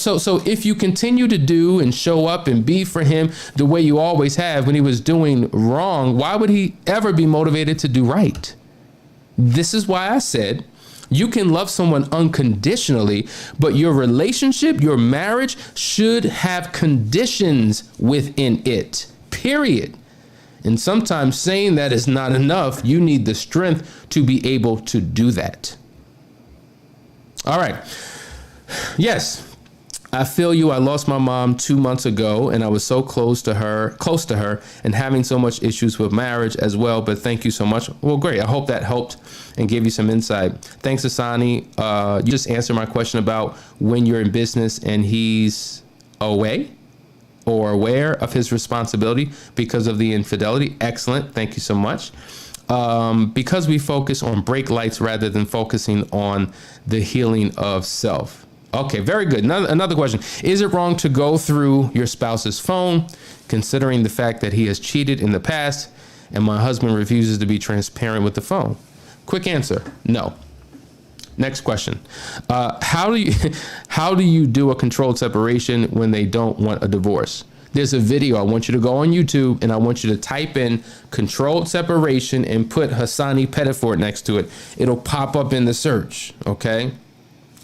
if you continue to do and show up and be for him the way you always have when he was doing wrong, why would he ever be motivated to do right? This is why I said, you can love someone unconditionally, but your relationship, your marriage should have conditions within it, period. And sometimes saying that is not enough. You need the strength to be able to do that. All right. Yes, I feel you. I lost my mom 2 months ago, and I was so close to her, and having so much issues with marriage as well. But thank you so much. Well, great. I hope that helped and gave you some insight. Thanks, Asani. You just answered my question about when you're in business and he's away or aware of his responsibility because of the infidelity. Excellent. Thank you so much. Because we focus on brake lights rather than focusing on the healing of self. Okay, very good. Another question. Is it wrong to go through your spouse's phone, considering the fact that he has cheated in the past and my husband refuses to be transparent with the phone? Quick answer, no. Next question. How do you do a controlled separation when they don't want a divorce? There's a video. I want you to go on YouTube and I want you to type in controlled separation and put Hassani Pettiford next to it. It'll pop up in the search, okay?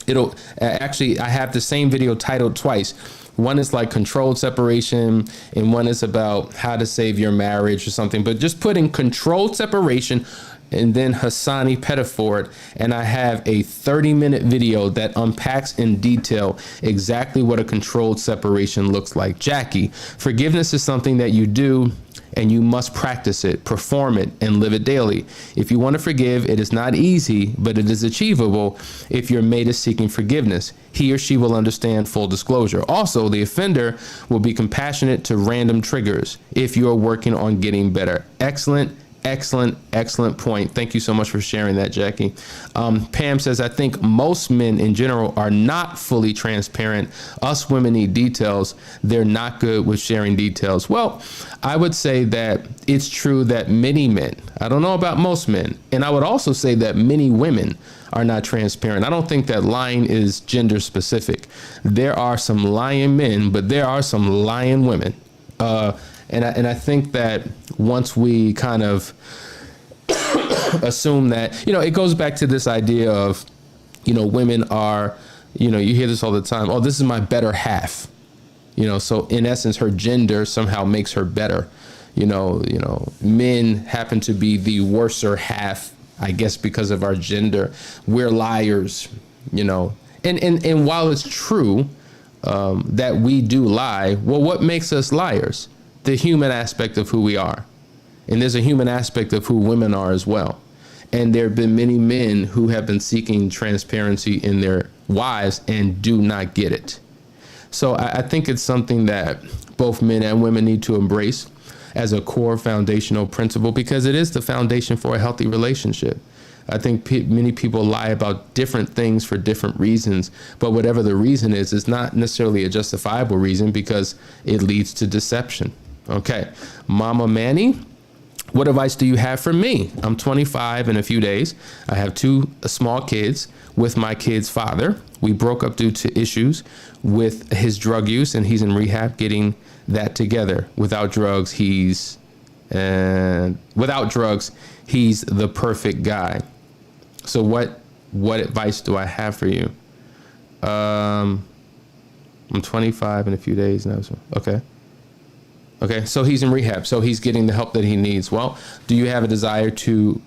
It'll actually, I have the same video titled twice. One is like controlled separation and one is about how to save your marriage or something. But just put in controlled separation and then Hassani Pettiford, and I have a 30-minute video that unpacks in detail exactly what a controlled separation looks like. Jackie, forgiveness is something that you do and you must practice it, perform it, and live it daily. If you want to forgive, it is not easy, but it is achievable if your mate is seeking forgiveness. He or she will understand full disclosure. Also, the offender will be compassionate to random triggers if you are working on getting better. Excellent point. Thank you so much for sharing that, Jackie. Pam says, I think most men in general are not fully transparent. Us women need details. They're not good with sharing details. Well, I would say that it's true that many men, I don't know about most men, and I would also say that many women are not transparent. I don't think that lying is gender specific. There are some lying men, but there are some lying women. And I think that once we kind of assume that, it goes back to this idea of, women are, you hear this all the time. Oh, this is my better half. So in essence, her gender somehow makes her better. Men happen to be the worser half, I guess, because of our gender. We're liars, and while it's true that we do lie, well, what makes us liars? The human aspect of who we are. And there's a human aspect of who women are as well. And there have been many men who have been seeking transparency in their wives and do not get it. So I think it's something that both men and women need to embrace as a core foundational principle, because it is the foundation for a healthy relationship. I think many people lie about different things for different reasons, but whatever the reason is, it's not necessarily a justifiable reason because it leads to deception. Okay, Mama Manny, what advice do you have for me? I'm 25 in a few days. I have 2 small kids. with my kid's father. We broke up due to issues with his drug use, and he's in rehab getting that together. Without drugs, he's the perfect guy. So what advice do I have for you? I'm 25 in a few days now. So, okay. So he's in rehab. So he's getting the help that he needs. Well, do you have a desire to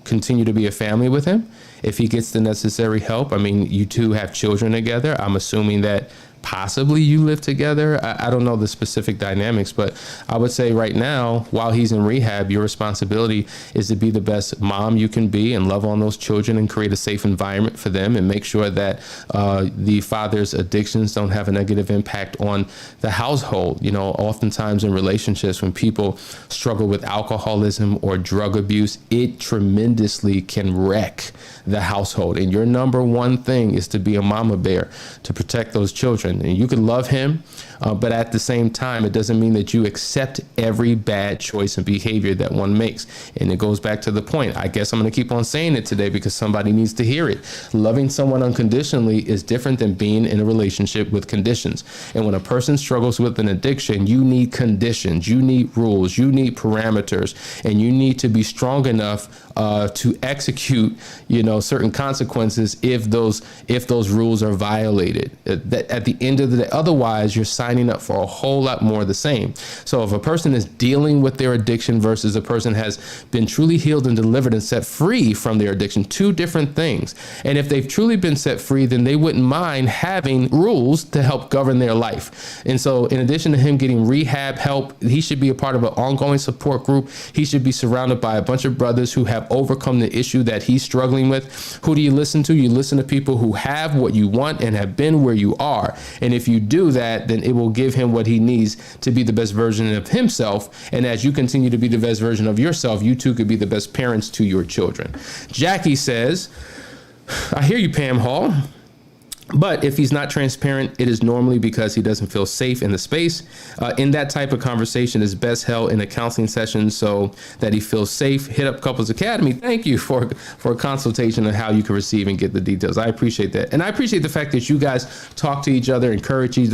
continue to be a family with him? If he gets the necessary help, I mean, you two have children together. I'm assuming that possibly you live together. I don't know the specific dynamics, but I would say right now, while he's in rehab, your responsibility is to be the best mom you can be and love on those children and create a safe environment for them and make sure that the father's addictions don't have a negative impact on the household. You know, oftentimes in relationships, when people struggle with alcoholism or drug abuse, it tremendously can wreck the household. And your number one thing is to be a mama bear, to protect those children. And you can love him, but at the same time, it doesn't mean that you accept every bad choice and behavior that one makes. And it goes back to the point. I guess I'm going to keep on saying it today because somebody needs to hear it. Loving someone unconditionally is different than being in a relationship with conditions. And when a person struggles with an addiction, you need conditions, you need rules, you need parameters, and you need to be strong enough to execute, certain consequences if those rules are violated. At the end of the day, otherwise you're signing up for a whole lot more of the same. So if a person is dealing with their addiction versus a person has been truly healed and delivered and set free from their addiction, two different things. And if they've truly been set free, then they wouldn't mind having rules to help govern their life. And so in addition to him getting rehab help, he should be a part of an ongoing support group. He should be surrounded by a bunch of brothers who have overcome the issue that he's struggling with. Who do you listen to? You listen to people who have what you want and have been where you are. And if you do that, then it will give him what he needs to be the best version of himself. And as you continue to be the best version of yourself, you too could be the best parents to your children. Jackie says, I hear you, Pam Hall. But if he's not transparent, it is normally because he doesn't feel safe in the space. In that type of conversation is best held in a counseling session so that he feels safe. Hit up Couples Academy. Thank you for a consultation on how you can receive and get the details. I appreciate that. And I appreciate the fact that you guys talk to each other, encourage each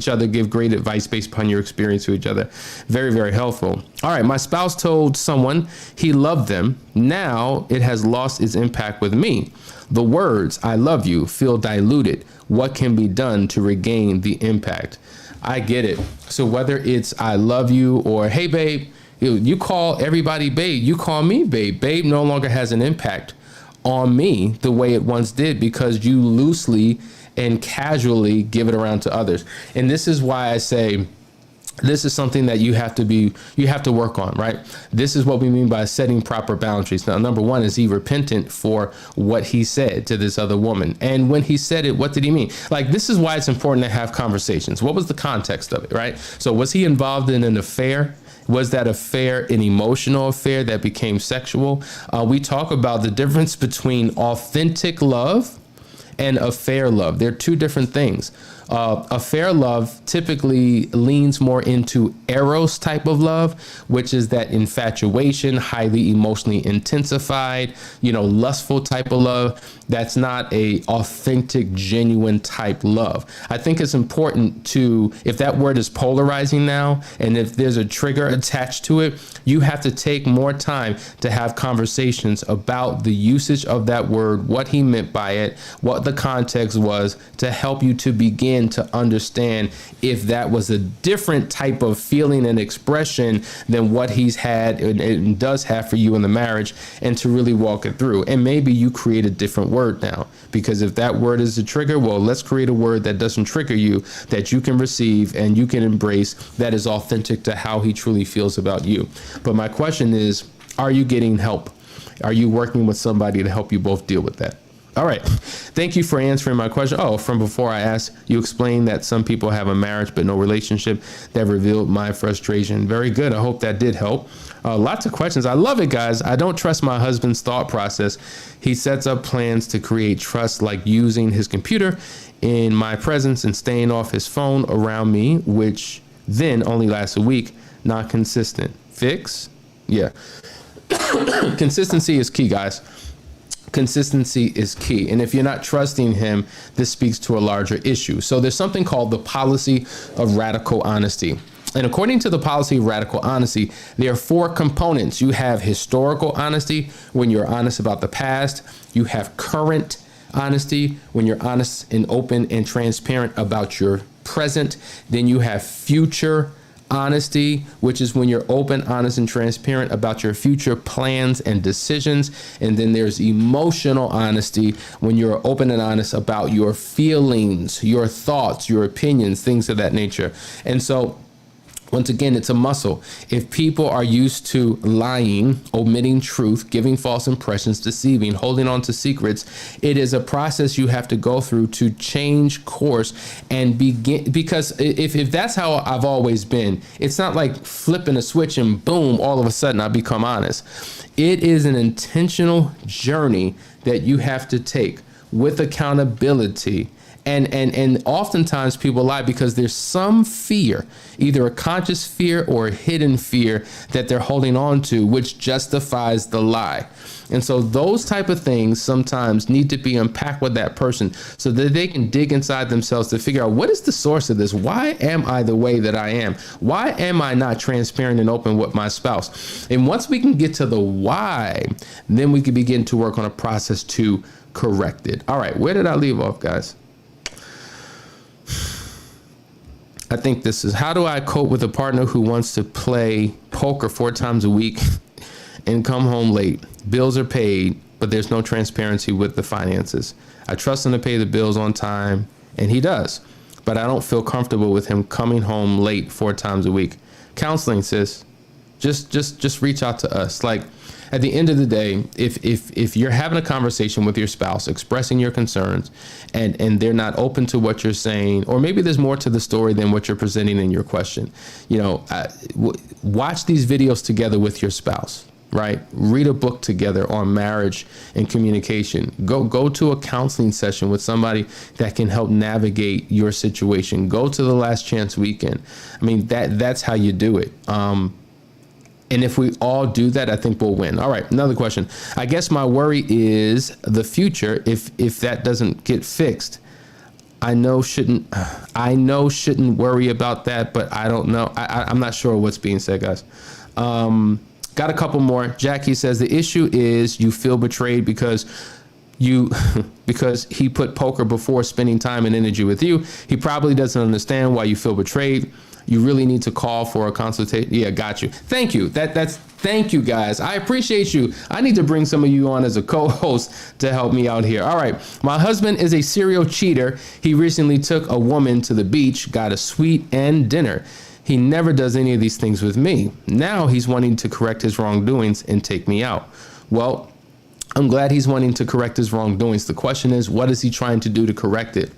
other, give great advice based upon your experience to each other. Very, very helpful. All right. My spouse told someone he loved them. Now it has lost its impact with me. The words, I love you, feel diluted. What can be done to regain the impact? I get it. So whether it's I love you or, hey, babe, you call everybody babe, you call me babe. Babe no longer has an impact on me the way it once did because you loosely and casually give it around to others. And this is why I say, this is something that you have to work on, right? This is what we mean by setting proper boundaries. Now, number one, is he repentant for what he said to this other woman? And when he said it, what did he mean? Like, this is why it's important to have conversations. What was the context of it, right? So was he involved in an affair? Was that affair an emotional affair that became sexual? We talk about the difference between authentic love and affair love. They're two different things. Affair love typically leans more into eros type of love, which is that infatuation, highly emotionally intensified, lustful type of love. That's not a authentic, genuine type love. I think it's important to, if that word is polarizing now, and if there's a trigger attached to it, you have to take more time to have conversations about the usage of that word, what he meant by it, what the context was, to help you to begin to understand if that was a different type of feeling and expression than what he's had and does have for you in the marriage, and to really walk it through. And maybe you create a different word now, because if that word is a trigger, well, let's create a word that doesn't trigger you, that you can receive and you can embrace, that is authentic to how he truly feels about you. But my question is, are you getting help? Are you working with somebody to help you both deal with that? All right. Thank you for answering my question. Oh, from before I asked, you explained that some people have a marriage but no relationship. That revealed my frustration. Very good. I hope that did help. Lots of questions. I love it, guys. I don't trust my husband's thought process. He sets up plans to create trust, like using his computer in my presence and staying off his phone around me, which then only lasts a week. Not consistent. Fix? Yeah. Consistency is key, guys. consistency is key. And if you're not trusting him, this speaks to a larger issue. So there's something called the policy of radical honesty. And according to the policy of radical honesty, there are 4 components. You have historical honesty, when you're honest about the past. You have current honesty, when you're honest and open and transparent about your present. Then you have future honesty, which is when you're open, honest, and transparent about your future plans and decisions. And then there's emotional honesty, when you're open and honest about your feelings, your thoughts, your opinions, things of that nature. And so once again, it's a muscle. If people are used to lying, omitting truth, giving false impressions, deceiving, holding on to secrets, it is a process you have to go through to change course and begin. Because if that's how I've always been, it's not like flipping a switch and boom, all of a sudden I become honest. It is an intentional journey that you have to take with accountability. And oftentimes people lie because there's some fear, either a conscious fear or a hidden fear that they're holding on to, which justifies the lie. And so those type of things sometimes need to be unpacked with that person so that they can dig inside themselves to figure out, what is the source of this? Why am I the way that I am? Why am I not transparent and open with my spouse? And once we can get to the why, then we can begin to work on a process to correct it. All right, where did I leave off, guys? I think this is, how do I cope with a partner who wants to play poker 4 times a week and come home late? Bills are paid, but there's no transparency with the finances. I trust him to pay the bills on time, and he does, but I don't feel comfortable with him coming home late 4 times a week. Counseling, sis. Just reach out to us. Like, at the end of the day, if you're having a conversation with your spouse, expressing your concerns, and they're not open to what you're saying, or maybe there's more to the story than what you're presenting in your question, watch these videos together with your spouse, right? Read a book together on marriage and communication. Go to a counseling session with somebody that can help navigate your situation. Go to the Last Chance Weekend. I mean, that's how you do it. And if we all do that, I think we'll win. All right, another question. I guess my worry is the future. If that doesn't get fixed, I know shouldn't worry about that, but I don't know. I'm not sure what's being said, guys. Got a couple more. Jackie says the issue is you feel betrayed because he put poker before spending time and energy with you. He probably doesn't understand why you feel betrayed. You really need to call for a consultation. Yeah, got you. Thank you. Thank you, guys. I appreciate you. I need to bring some of you on as a co-host to help me out here. All right. My husband is a serial cheater. He recently took a woman to the beach, got a suite and dinner. He never does any of these things with me. Now he's wanting to correct his wrongdoings and take me out. Well, I'm glad he's wanting to correct his wrongdoings. The question is, what is he trying to do to correct it?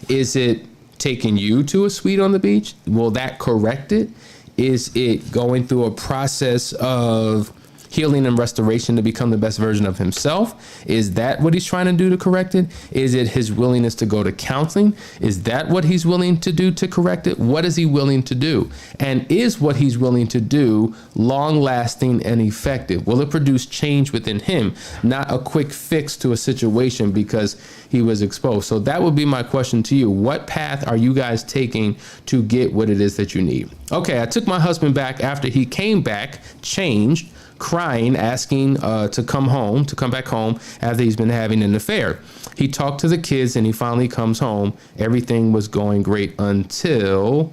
Is it taking you to a suite on the beach? Will that correct it? Is it going through a process of healing and restoration to become the best version of himself? Is that what he's trying to do to correct it? Is it his willingness to go to counseling? Is that what he's willing to do to correct it? What is he willing to do? And is what he's willing to do long lasting and effective? Will it produce change within him, not a quick fix to a situation because he was exposed? So that would be my question to you. What path are you guys taking to get what it is that you need? Okay, I took my husband back after he came back, changed, crying, asking to come back home after he's been having an affair. He talked to the kids and he finally comes home. Everything was going great until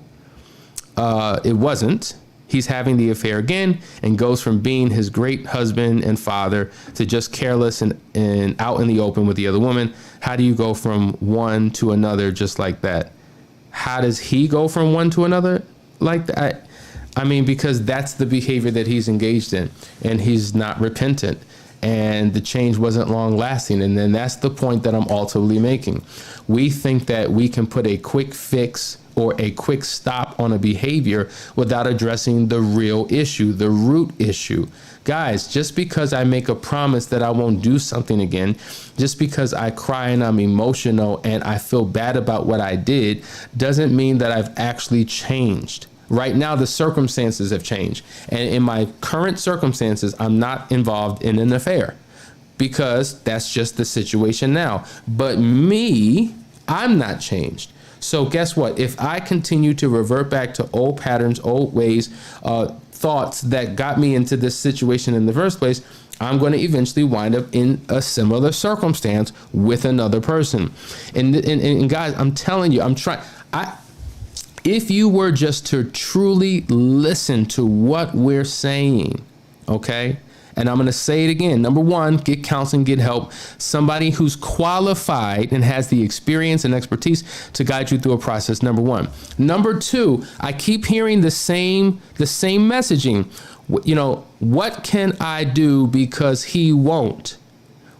it wasn't. He's having the affair again and goes from being his great husband and father to just careless and out in the open with the other woman. How do you go from one to another just like that? How does he go from one to another like that? I mean, because that's the behavior that he's engaged in, and he's not repentant, and the change wasn't long lasting. And then that's the point that I'm ultimately making. We think that we can put a quick fix or a quick stop on a behavior without addressing the real issue, the root issue. Guys, just because I make a promise that I won't do something again, just because I cry and I'm emotional and I feel bad about what I did, doesn't mean that I've actually changed. Right now, the circumstances have changed. And in my current circumstances, I'm not involved in an affair. because that's just the situation now. But me, I'm not changed. So guess what? If I continue to revert back to old patterns, old ways, thoughts that got me into this situation in the first place, I'm going to eventually wind up in a similar circumstance with another person. And guys, I'm telling you, if you were just to truly listen to what we're saying, okay? And I'm going to say it again. Number one, get counseling, get help. Somebody who's qualified and has the experience and expertise to guide you through a process. Number one. Number two, I keep hearing the same messaging. You know, what can I do because he won't?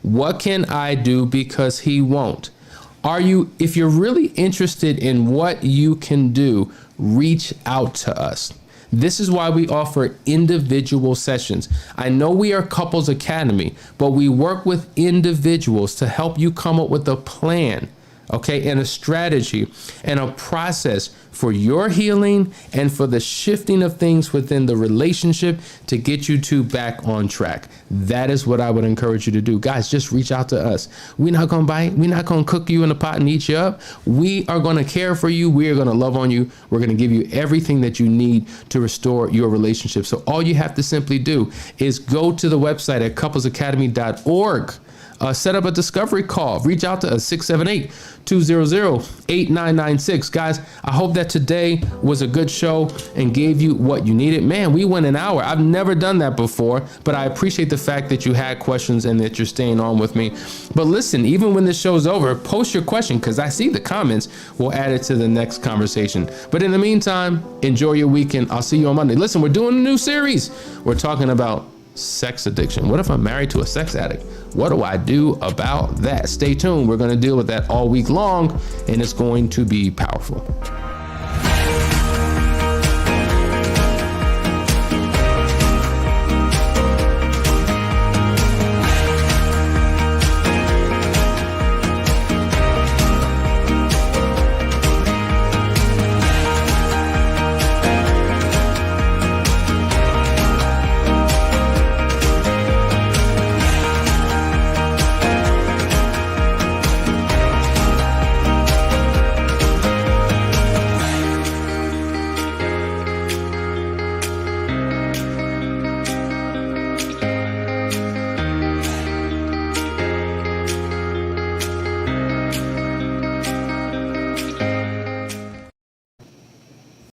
What can I do because he won't? If you're really interested in what you can do, reach out to us. This is why we offer individual sessions. I know we are Couples Academy, but we work with individuals to help you come up with a plan, okay, and a strategy and a process for your healing and for the shifting of things within the relationship to get you two back on track. That is what I would encourage you to do. Guys, just reach out to us. We're not going to bite. We're not going to cook you in a pot and eat you up. We are going to care for you. We are going to love on you. We're going to give you everything that you need to restore your relationship. So all you have to simply do is go to the website at couplesacademy.org. Set up a discovery call. Reach out to us, 678-200-8996. Guys, I hope that today was a good show and gave you what you needed. Man, we went an hour. I've never done that before, but I appreciate the fact that you had questions and that you're staying on with me. But listen, even when this show's over, post your question because I see the comments. We'll add it to the next conversation. But in the meantime, enjoy your weekend. I'll see you on Monday. Listen, we're doing a new series. We're talking about sex addiction. What if I'm married to a sex addict? What do I do about that? Stay tuned. We're going to deal with that all week long, and it's going to be powerful.